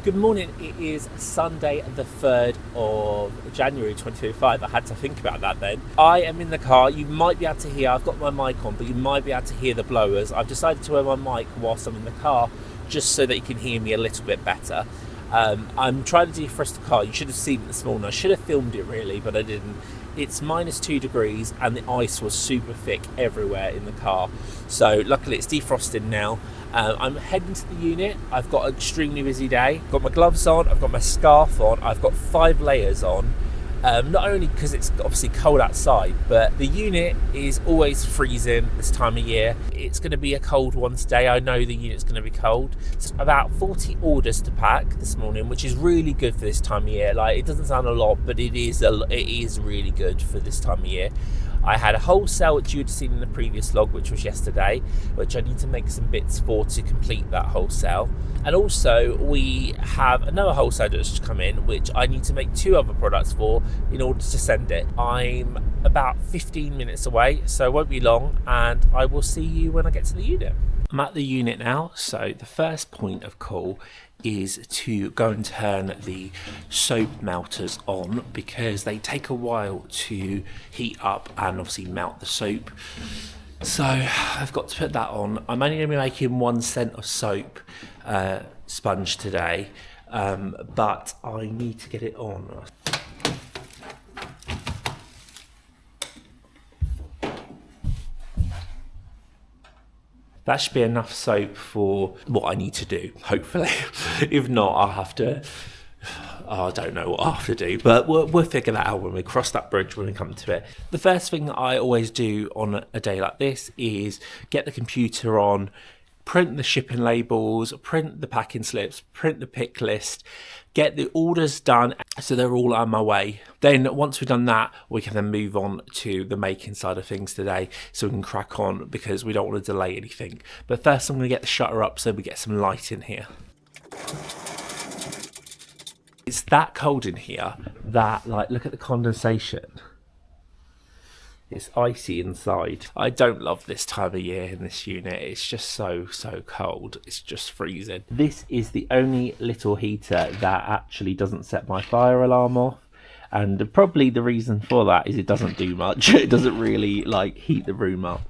Good morning, it is Sunday the 3rd of January 2025. I had to think about that then. I am in the car, you might be able to hear, I've got my mic on, but you might be able to hear the blowers. I've decided to wear my mic whilst I'm in the car, just so that you can hear me a little bit better. I'm trying to defrost the car. You should have seen it this morning. I should have filmed it really, but I didn't. It's -2 degrees and the ice was super thick everywhere in the car. So luckily it's defrosted now. I'm heading to the unit. I've got an extremely busy day. I've got my gloves on, I've got my scarf on, I've got 5 layers on. Not only because it's obviously cold outside, but the unit is always freezing this time of year. It's going to be a cold one today. I know the unit's going to be cold. It's about 40 orders to pack this morning, which is really good for this time of year. Like, it doesn't sound a lot, but it is really good for this time of year. I had a wholesale, which you'd seen in the previous log, which was yesterday, which I need to make some bits for to complete that wholesale. And also we have another wholesale that's just come in, which I need to make 2 other products for in order to send it. I'm about 15 minutes away, so it won't be long, and I will see you when I get to the unit. I'm at the unit now, so the first point of call is to go and turn the soap melters on, because they take a while to heat up and obviously melt the soap. So I've got to put that on. I'm only going to be making 1 cent of soap sponge today, but I need to get it on. That should be enough soap for what I need to do, hopefully. If not, I'll have to... I don't know what I'll have to do, but we'll figure that out when we cross that bridge, when we come to it. The first thing I always do on a day like this is get the computer on, print the shipping labels, print the packing slips, print the pick list, get the orders done so they're all on my way. Then once we've done that, we can then move on to the making side of things today, so we can crack on, because we don't want to delay anything. But first I'm going to get the shutter up so we get some light in here. It's that cold in here that, like, look at the condensation. It's icy inside. I don't love this time of year in this unit. It's just so cold. It's just freezing. This is the only little heater that actually doesn't set my fire alarm off. And probably the reason for that is it doesn't do much. It doesn't really, like, heat the room up.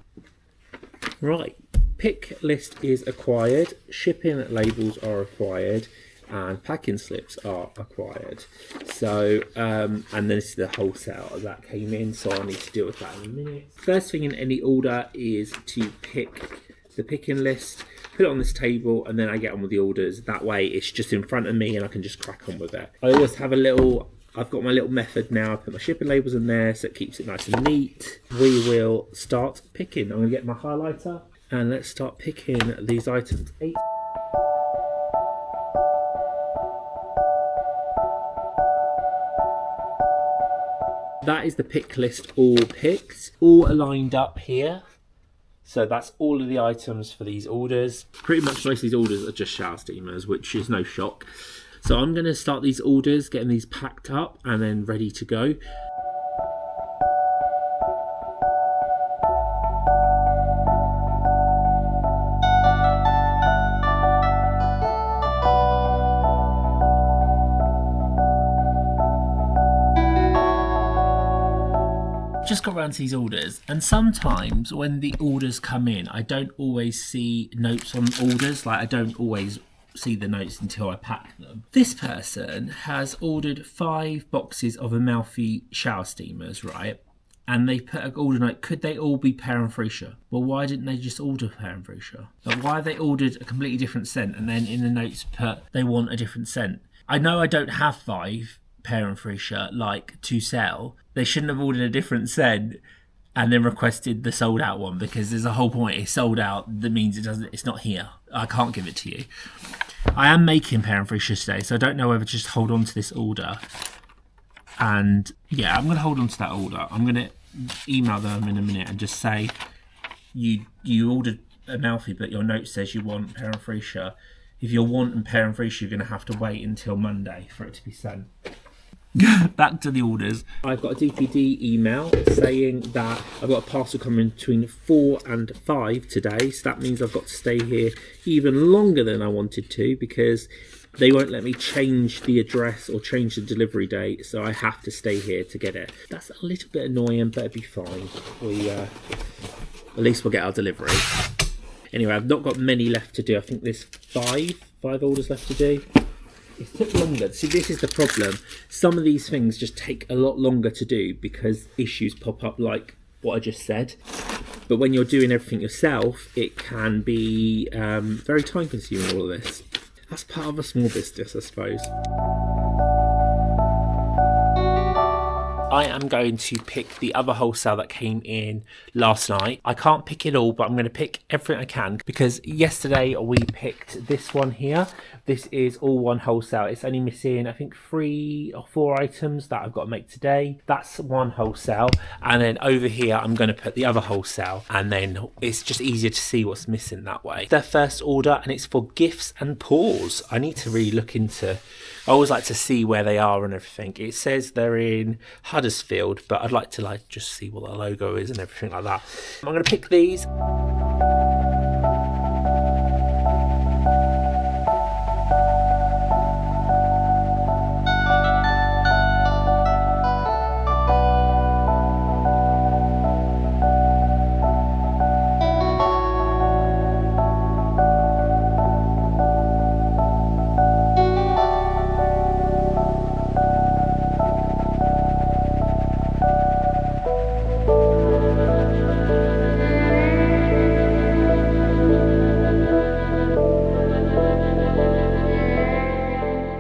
Right, pick list is acquired. Shipping labels are acquired. And packing slips are acquired. So, and then this is the wholesale that came in, so I'll need to deal with that in a minute. First thing in any order is to pick the picking list, put it on this table, and then I get on with the orders. That way it's just in front of me and I can just crack on with it. I always have I've got my little method now. I put my shipping labels in there so it keeps it nice and neat. We will start picking. I'm going to get my highlighter and let's start picking these items. That is the pick list all picked, all lined up here. So that's all of the items for these orders. Pretty much most of these orders are just shower steamers, which is no shock. So I'm going to start these orders, getting these packed up and then ready to go. Just got around to these orders, and sometimes when the orders come in, I don't always see notes on orders. Like, I don't always see the notes until I pack them. This person has ordered 5 boxes of Amalfi shower steamers, right? And they put an order note, could they all be Perrenfrecia? Well, why didn't they just order Perrenfrecia? Like, why have they ordered a completely different scent and then in the notes put they want a different scent? I know I don't have 5 Perrenfrecia like to sell. They shouldn't have ordered a different scent and then requested the sold out one, because there's a whole point. It's sold out, that means it's not here. I can't give it to you. I am making Perrenfrecia today, so I don't know whether to just hold on to this order. And yeah, I'm going to hold on to that order. I'm going to email them in a minute and just say you ordered Amalfi, but your note says you want Perrenfrecia. If you're wanting Perrenfrecia, you're going to have to wait until Monday for it to be sent. Back to the orders. I've got a DPD email saying that I've got a parcel coming between 4 and 5 today, so that means I've got to stay here even longer than I wanted to, because They won't let me change the address or change the delivery date, so I have to stay here to get it. That's a little bit annoying, but it'll be fine. At least we'll get our delivery. Anyway, I've not got many left to do. I think there's five orders left to do. It took longer. See, this is the problem. Some of these things just take a lot longer to do because issues pop up like what I just said. But when you're doing everything yourself, it can be very time consuming, all of this. That's part of a small business, I suppose. I am going to pick the other wholesale that came in last night. I can't pick it all, but I'm going to pick everything I can because yesterday we picked this one here. This is all one wholesale. It's only missing, I think, 3 or 4 items that I've got to make today. That's one wholesale. And then over here, I'm going to put the other wholesale. And then it's just easier to see what's missing that way. Their first order, and it's for gifts and paws. I need to really look into... I always like to see where they are and everything. It says they're in Huddersfield, but I'd like to just see what the logo is and everything like that. I'm going to pick these.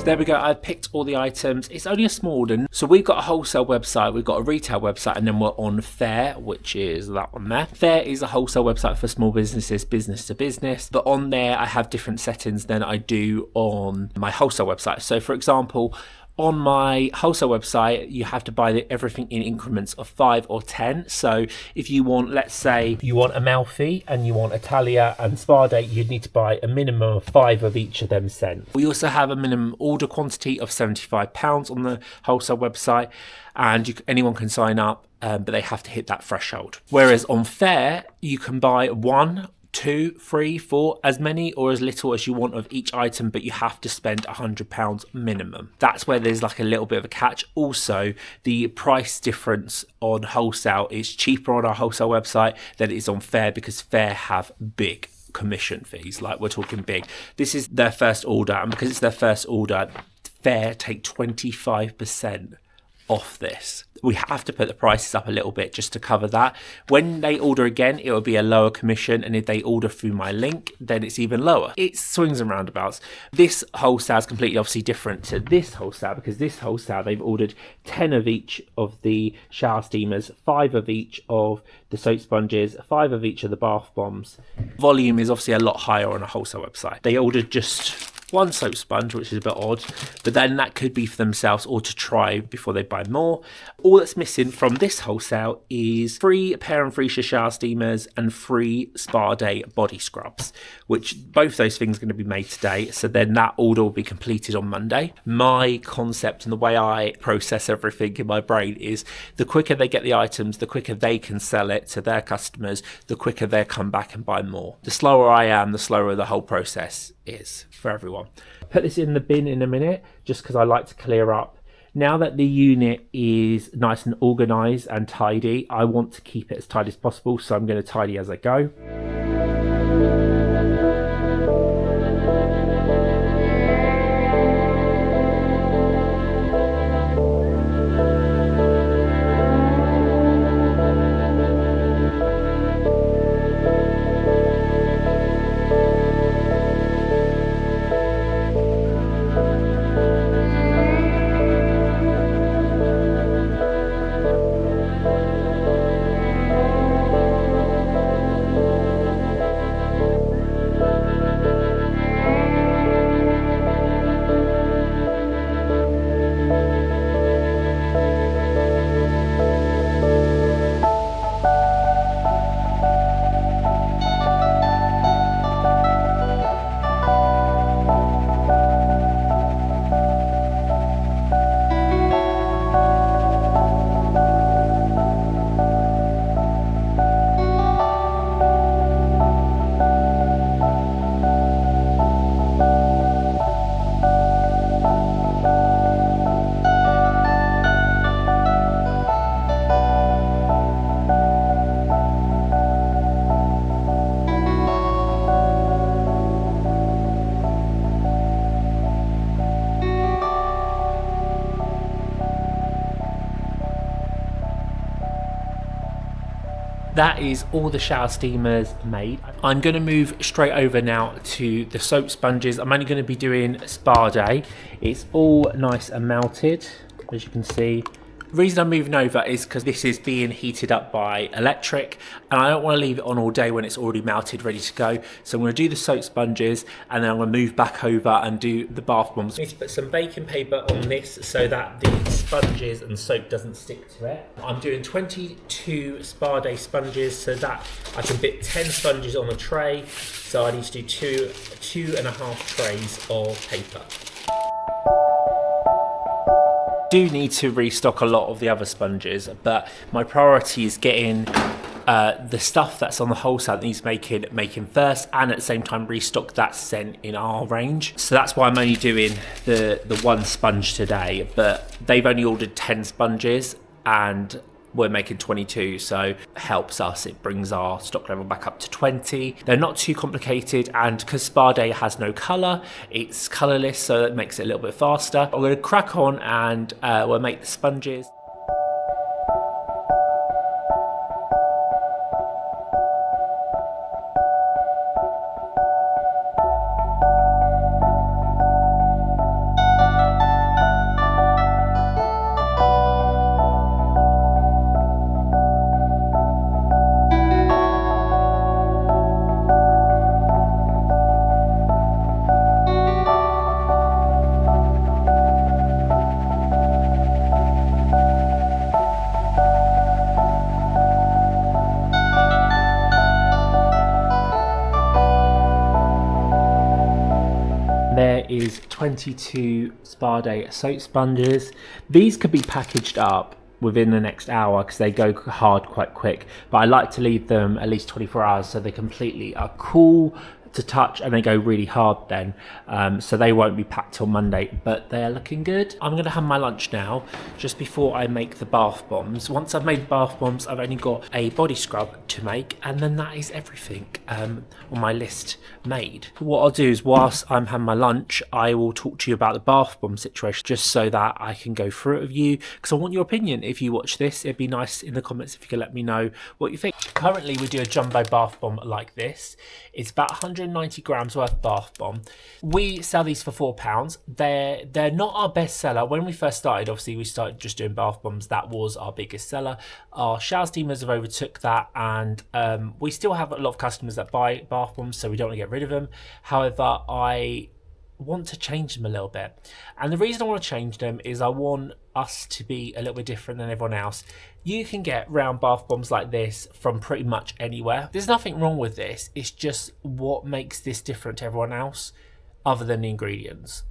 There we go, I've picked all the items. It's only a small one. So we've got a wholesale website, we've got a retail website, and then we're on Fair, which is that one there. Fair is a wholesale website for small businesses, business to business. But on there, I have different settings than I do on my wholesale website. So for example, on my wholesale website, you have to buy everything in increments of 5 or 10. So if you want, let's say you want Amalfi and you want Italia and Spa Date, you'd need to buy a minimum of 5 of each of them scents. We also have a minimum order quantity of £75 on the wholesale website, and anyone can sign up, but they have to hit that threshold. Whereas on Fair, you can buy 1, 2, 3, 4, as many or as little as you want of each item, but you have to spend £100 minimum. That's where there's like a little bit of a catch. Also, the price difference on wholesale is cheaper on our wholesale website than it is on Fair because Fair have big commission fees, like we're talking big. This is their first order, and because it's their first order, Fair take 25% off this. We have to put the prices up a little bit just to cover that. When they order again, it will be a lower commission, and if they order through my link, then it's even lower. It swings and roundabouts. This wholesale is completely obviously different to this wholesale because this wholesale, they've ordered 10 of each of the shower steamers, 5 of each of the soap sponges, 5 of each of the bath bombs. Volume is obviously a lot higher on a wholesale website. They ordered just 1 soap sponge, which is a bit odd, but then that could be for themselves or to try before they buy more. All that's missing from this wholesale is 3 Pair and Freesia shower steamers and 3 Spa Day body scrubs, which both those things are going to be made today, so then that order will be completed on Monday. My concept and the way I process everything in my brain is the quicker they get the items, the quicker they can sell it to their customers, the quicker they'll come back and buy more. The slower I am, the slower the whole process is for everyone. Put this in the bin in a minute just because I like to clear up. Now that the unit is nice and organized and tidy, I want to keep it as tidy as possible, so I'm going to tidy as I go. That is all the shower steamers made. I'm going to move straight over now to the soap sponges. I'm only going to be doing spa day. It's all nice and melted, as you can see. The reason I'm moving over is because this is being heated up by electric, and I don't want to leave it on all day when it's already melted, ready to go. So I'm going to do the soap sponges, and then I'm going to move back over and do the bath bombs. I need to put some baking paper on this so that the sponges and soap doesn't stick to it. I'm doing 22 spa day sponges so that I can fit 10 sponges on a tray. So I need to do two and a half trays of paper. Do need to restock a lot of the other sponges, but my priority is getting the stuff that's on the wholesale that needs making first, and at the same time restock that scent in our range. So that's why I'm only doing the one sponge today, but they've only ordered 10 sponges and we're making 22, so it helps us. It brings our stock level back up to 20. They're not too complicated, and because Spa Day has no colour, it's colourless, so that makes it a little bit faster. I'm going to crack on and we'll make the sponges. There is 22 Spa Day soap sponges. These could be packaged up within the next hour because they go hard quite quick, but I like to leave them at least 24 hours so they completely are cool to touch and they go really hard then, so they won't be packed till Monday, but they're looking good. I'm going to have my lunch now just before I make the bath bombs. Once I've made bath bombs, I've only got a body scrub to make, and then that is everything on my list made. What I'll do is whilst I'm having my lunch, I will talk to you about the bath bomb situation just so that I can go through it with you, because I want your opinion. If you watch this, it'd be nice in the comments if you could let me know what you think. Currently we do a jumbo bath bomb like this. It's about 190 grams worth of bath bomb. We sell these for £4. They're not our best seller. When we first started, obviously we started just doing bath bombs. That was our biggest seller. Our shower steamers have overtook that, and we still have a lot of customers that buy bath bombs, so we don't want to get rid of them. However, I want to change them a little bit, and the reason I want to change them is I want us to be a little bit different than everyone else. You can get round bath bombs like this from pretty much anywhere. There's nothing wrong with this, it's just what makes this different to everyone else other than the ingredients.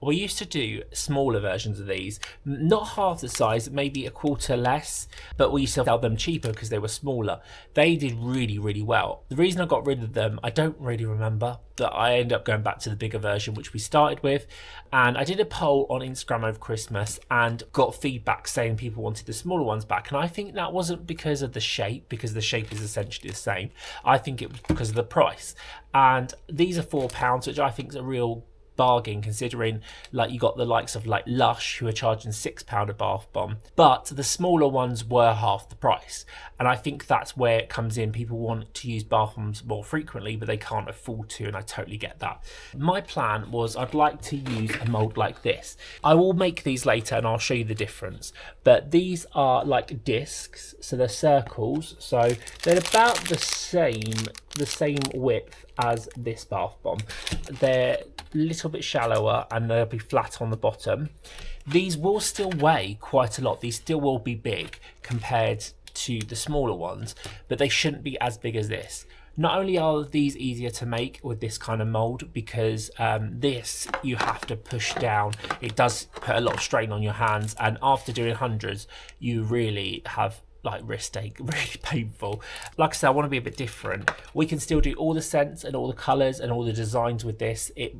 We used to do smaller versions of these, not half the size, maybe a quarter less, but we used to sell them cheaper because they were smaller. They did really, really well. The reason I got rid of them, I don't really remember, but I ended up going back to the bigger version, which we started with. And I did a poll on Instagram over Christmas and got feedback saying people wanted the smaller ones back. And I think that wasn't because of the shape, because the shape is essentially the same. I think it was because of the price. And these are £4, which I think is a real bargain, considering like you got the likes of like Lush who are charging £6 a bath bomb, but the smaller ones were half the price. And I think that's where it comes in. People want to use bath bombs more frequently, but they can't afford to, and I totally get that. My plan was I'd like to use a mold like this. I will make these later and I'll show you the difference, but these are like discs, so they're circles, so they're about the same width as this bath bomb. They're a little bit shallower and they'll be flat on the bottom. These will still weigh quite a lot. These still will be big compared to the smaller ones, but they shouldn't be as big as this. Not only are these easier to make with this kind of mold, because this you have to push down. It does put a lot of strain on your hands, and after doing hundreds you really have like wrist ache, really painful. Like I said, I want to be a bit different. We can still do all the scents and all the colors and all the designs with this. It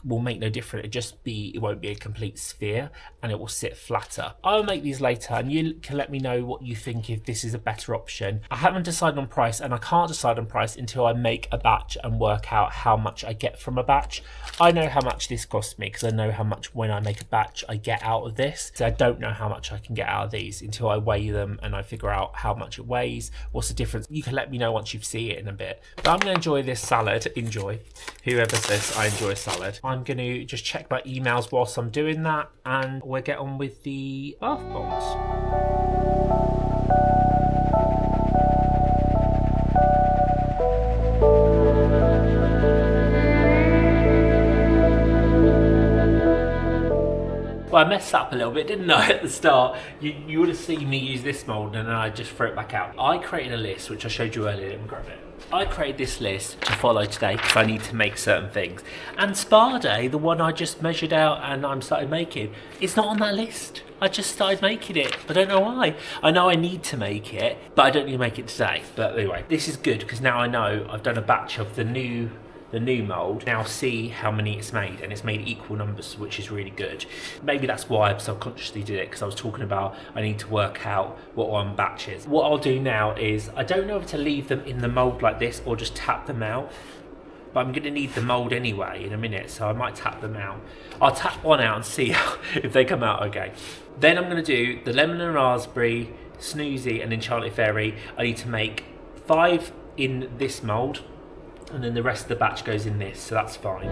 will make no difference. It won't be a complete sphere, and it will sit flatter. I'll make these later and you can let me know what you think, if this is a better option. I haven't decided on price, and I can't decide on price until I make a batch and work out how much I get from a batch. I know how much this costs me because I know how much when I make a batch I get out of this. So I don't know how much I can get out of these until I weigh them and I've figure out how much it weighs, what's the difference. You can let me know once you've seen it in a bit. But I'm going to enjoy this salad. Enjoy. Whoever says I enjoy salad. I'm going to just check my emails whilst I'm doing that, and we'll get on with the bath bombs. Well, I messed up a little bit, didn't I, at the start? You would have seen me use this mould and then I just threw it back out. I created a list, which I showed you earlier. Let me grab it. I created this list to follow today because I need to make certain things. And Spa Day, the one I just measured out and I'm started making, it's not on that list. I just started making it. I don't know why. I know I need to make it, but I don't need to make it today. But anyway, this is good because now I know I've done a batch of the new mould. Now see how many it's made, and it's made equal numbers, which is really good. Maybe that's why I subconsciously did it, because I was talking about I need to work out what one batch is. What I'll do now is, I don't know if to leave them in the mould like this or just tap them out, but I'm going to need the mould anyway in a minute, so I might tap them out. I'll tap one out and see if they come out okay. Then I'm going to do the lemon and raspberry, snoozy and enchanted fairy. I need to make 5 in this mould, and then the rest of the batch goes in this, so that's fine.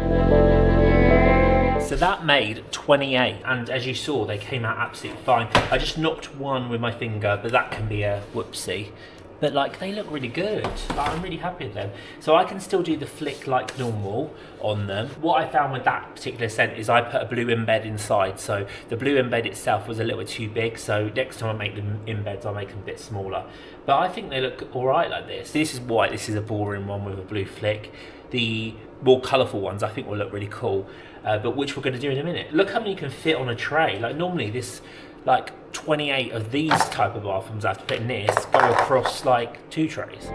So that made 28, and as you saw, they came out absolutely fine. I just knocked one with my finger, but that can be a whoopsie. But like, they look really good. Like, I'm really happy with them. So I can still do the flick like normal on them. What I found with that particular scent is I put a blue embed inside. So the blue embed itself was a little bit too big. So next time I make them embeds, I'll make them a bit smaller. But I think they look all right like this. This is why this is a boring one with a blue flick. The more colourful ones I think will look really cool, but which we're going to do in a minute. Look how many you can fit on a tray. Like normally this, like 28 of these type of bath bombs I have to put in this, go across like 2 trays.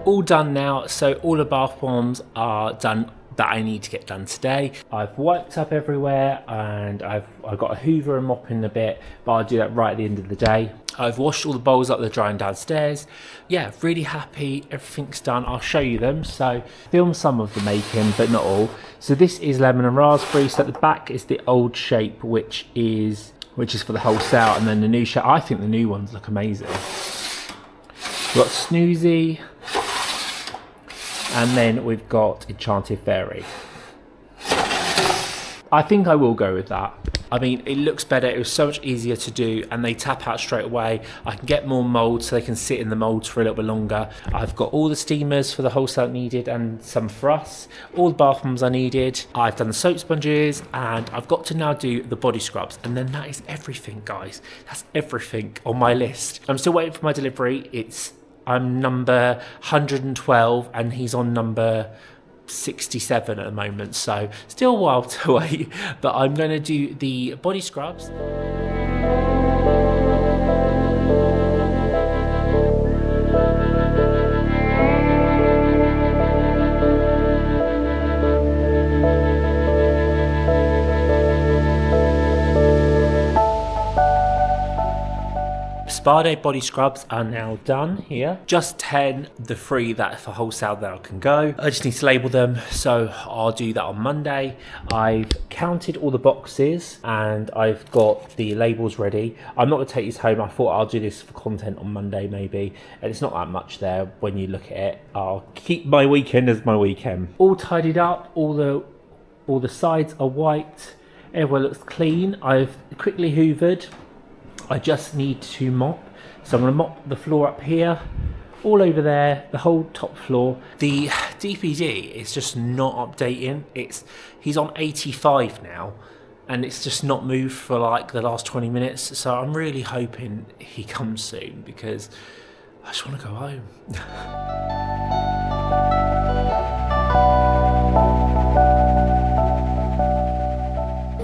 All done now, so all the bath bombs are done that I need to get done today. I've wiped up everywhere and I've got a hoover and mop in a bit, but I'll do that right at the end of the day. I've washed all the bowls up, they're drying downstairs. Yeah, really happy, everything's done. I'll show you them. So film some of the making, but not all. So this is lemon and raspberry. So at the back is the old shape, which is for the wholesale, and then the new shape. I think the new ones look amazing. We've got Snoozy, and then we've got Enchanted Fairy. I think I will go with that. I mean, it looks better, it was so much easier to do, and they tap out straight away. I can get more moulds so they can sit in the moulds for a little bit longer. I've got all the steamers for the wholesale needed and some for us, all the bath bombs I needed. I've done the soap sponges, and I've got to now do the body scrubs, and then that is everything, guys. That's everything on my list. I'm still waiting for my delivery. I'm number 112 and he's on number 67 at the moment, so still a while to wait, but I'm going to do the body scrubs. Spa Day body scrubs are now done here. Just 10, the 3 that for wholesale that can go. I just need to label them, so I'll do that on Monday. I've counted all the boxes and I've got the labels ready. I'm not going to take these home. I thought I'll do this for content on Monday maybe, and it's not that much there when you look at it. I'll keep my weekend as my weekend. All tidied up, all the sides are wiped, everywhere looks clean. I've quickly hoovered. I just need to mop, so I'm going to mop the floor up here, all over there, the whole top floor. The DPD is just not updating. He's on 85 now, and it's just not moved for like the last 20 minutes, so I'm really hoping he comes soon because I just want to go home.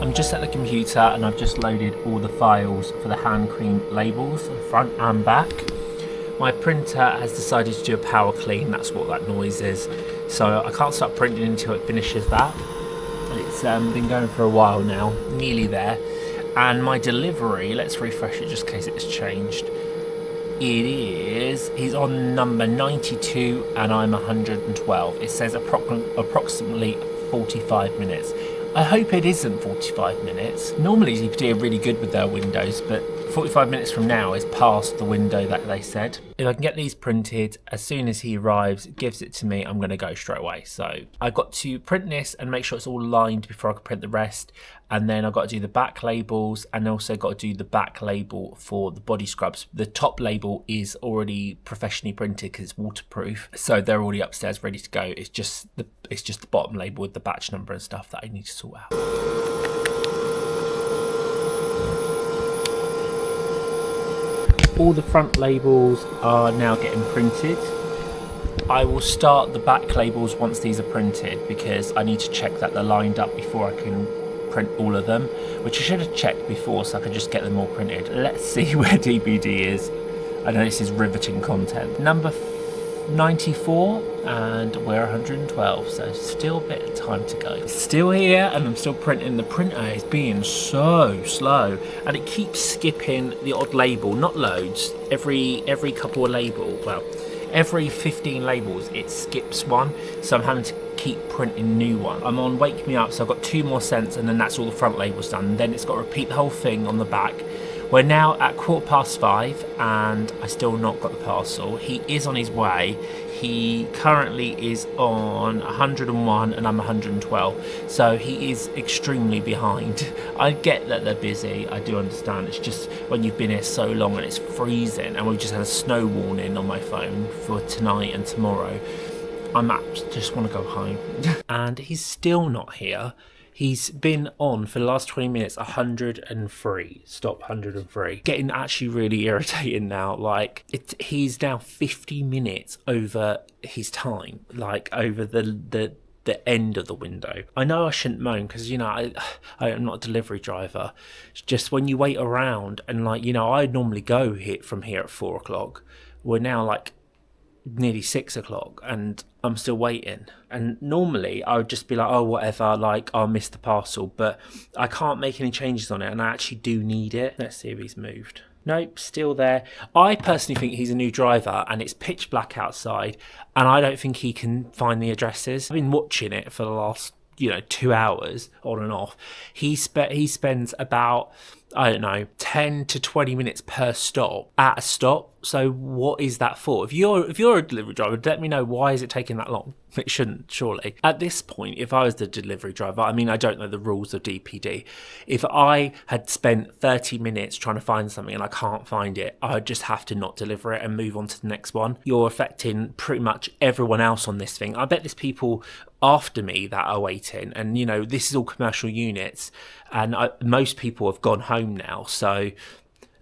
I'm just at the computer and I've just loaded all the files for the hand cream labels, front and back. My printer has decided to do a power clean, that's what that noise is. So I can't start printing until it finishes that. It's been going for a while now, nearly there. And my delivery, let's refresh it just in case it's changed. He's on number 92 and I'm 112. It says approximately 45 minutes. I hope it isn't 45 minutes. Normally they are really good with their windows, but 45 minutes from now is past the window that they said. If I can get these printed, as soon as he arrives, gives it to me, I'm going to go straight away. So I've got to print this and make sure it's all lined before I can print the rest. And then I've got to do the back labels and also got to do the back label for the body scrubs. The top label is already professionally printed because it's waterproof. So they're already upstairs ready to go. It's just the bottom label with the batch number and stuff that I need to sort out. All the front labels are now getting printed. I will start the back labels once these are printed because I need to check that they're lined up before I can print all of them, which I should have checked before so I could just get them all printed. Let's see where DPD is. I know this is riveting content. Number 94 and we're 112, so still a bit of time to go. Still here and I'm still printing. The printer is being so slow and it keeps skipping the odd label, not loads, every couple of labels, well, every 15 labels it skips one, so I'm having to keep printing new one. I'm on Wake Me Up, so I've got 2 more cents and then that's all the front labels done, and then it's got to repeat the whole thing on the back. We're now at 5:15 and I still not got the parcel. He is on his way. He currently is on 101 and I'm 112, so he is extremely behind. I get that they're busy, I do understand. It's just when you've been here so long and it's freezing and we've just had a snow warning on my phone for tonight and tomorrow, just want to go home. And he's still not here. He's been on for the last 20 minutes, 103. Stop, 103. Getting actually really irritating now. Like, he's now 50 minutes over his time, like over the end of the window. I know I shouldn't moan because, you know, I'm not a delivery driver. It's just when you wait around and, like, you know, I normally go from here at 4 o'clock. We're now like nearly 6 o'clock and I'm still waiting, and normally I would just be like, oh whatever, like I'll miss the parcel, but I can't make any changes on it and I actually do need it. Let's see if he's moved. Nope, still there. I personally think he's a new driver and it's pitch black outside and I don't think he can find the addresses. I've been watching it for the last 2 hours on and off. He spends about, I don't know, 10 to 20 minutes per stop at a stop. So what is that for? If you're a delivery driver, let me know, why is it taking that long? It shouldn't, surely. At this point, if I was the delivery driver, I mean, I don't know the rules of DPD. If I had spent 30 minutes trying to find something and I can't find it, I'd just have to not deliver it and move on to the next one. You're affecting pretty much everyone else on this thing. I bet there's people after me that are waiting, and this is all commercial units, and most people have gone home now, so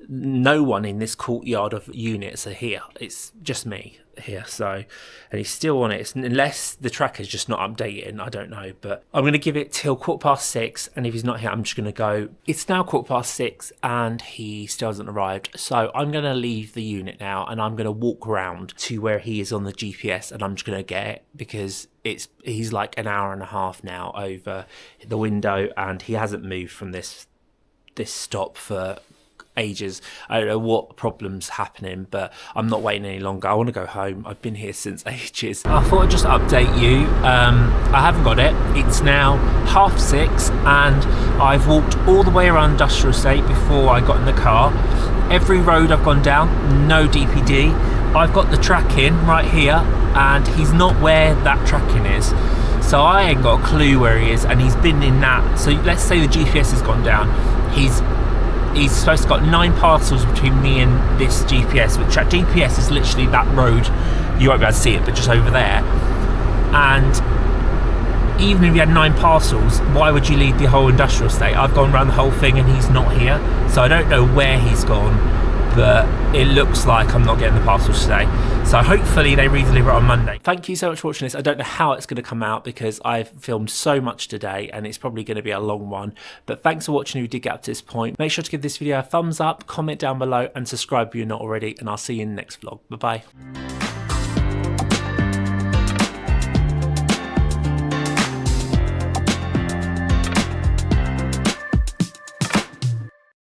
no one in this courtyard of units are here. It's just me here. So, and he's still on it, unless the tracker's just not updating. I don't know, but I'm going to give it till 6:15, and if he's not here, I'm just going to go. It's now 6:15 and he still hasn't arrived, so I'm going to leave the unit now and I'm going to walk around to where he is on the GPS, and I'm just going to get it because he's like an hour and a half now over the window and he hasn't moved from this stop for ages. I don't know what problem's happening, but I'm not waiting any longer. I want to go home. I've been here since ages. I thought I'd just update you. I haven't got it. It's now 6:30 and I've walked all the way around Industrial Estate before I got in the car. Every road I've gone down, no DPD. I've got the tracking right here and he's not where that tracking is. So I ain't got a clue where he is, and he's been in that. So let's say the GPS has gone down. He's supposed to got 9 parcels between me and this GPS, which that GPS is literally that road. You won't be able to see it, but just over there. And even if you had 9 parcels, why would you leave the whole industrial estate? I've gone around the whole thing and he's not here. So I don't know where he's gone, but it looks like I'm not getting the parcels today. So hopefully they re-deliver it on Monday. Thank you so much for watching this. I don't know how it's going to come out because I've filmed so much today and it's probably going to be a long one. But thanks for watching if you did get up to this point. Make sure to give this video a thumbs up, comment down below and subscribe if you're not already. And I'll see you in the next vlog. Bye-bye.